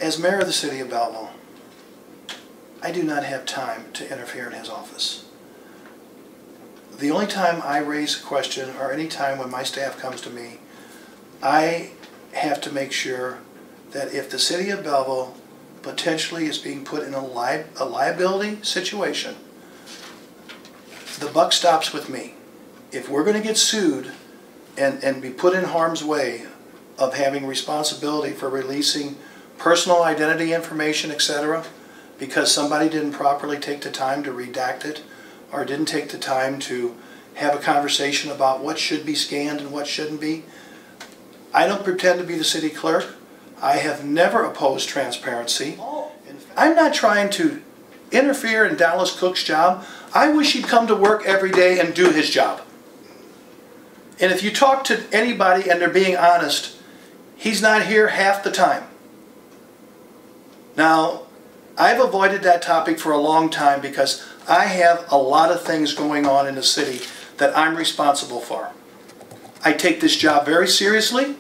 As mayor of the city of Belleville, I do not have time to interfere in his office. The only time I raise a question, or any time when my staff comes to me, I have to make sure that if the city of Belleville potentially is being put in a liability situation, the buck stops with me. If we're going to get sued and be put in harm's way of having responsibility for releasing personal identity information, etc., because somebody didn't properly take the time to redact it, or didn't take the time to have a conversation about what should be scanned and what shouldn't be. I don't pretend to be the city clerk. I have never opposed transparency. I'm not trying to interfere in Dallas Cook's job. I wish he'd come to work every day and do his job. And if you talk to anybody and they're being honest, he's not here half the time. Now, I've avoided that topic for a long time because I have a lot of things going on in the city that I'm responsible for. I take this job very seriously.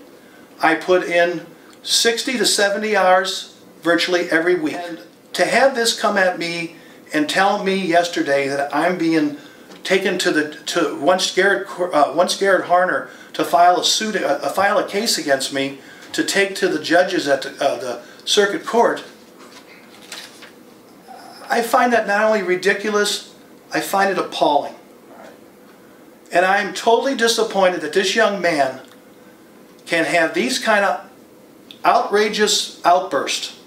I put in 60 to 70 hours virtually every week. And to have this come at me and tell me yesterday that I'm being taken to once Garrett Harner to file a case against me to take to the judges at the circuit court, I find that not only ridiculous, I find it appalling. And I'm totally disappointed that this young man can have these kind of outrageous outbursts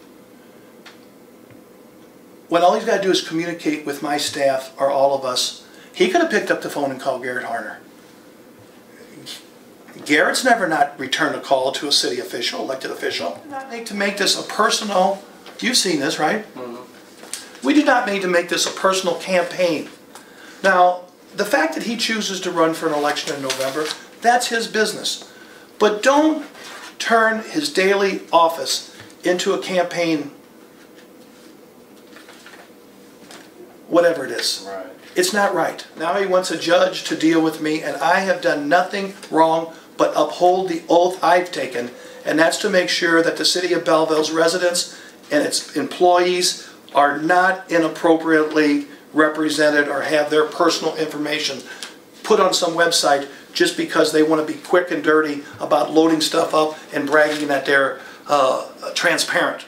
when all he's got to do is communicate with my staff or all of us. He could have picked up the phone and called Garrett Harner. Garrett's never not returned a call to a city official, elected official. We do not need to make this a personal, you've seen this, right? We do not need to make this a personal campaign. Now, the fact that he chooses to run for an election in November, that's his business. But don't turn his daily office into a campaign, whatever it is. Right. It's not right. Now he wants a judge to deal with me, and I have done nothing wrong but uphold the oath I've taken, and that's to make sure that the city of Belleville's residents and its employees are not inappropriately represented or have their personal information put on some website just because they want to be quick and dirty about loading stuff up and bragging that they're transparent.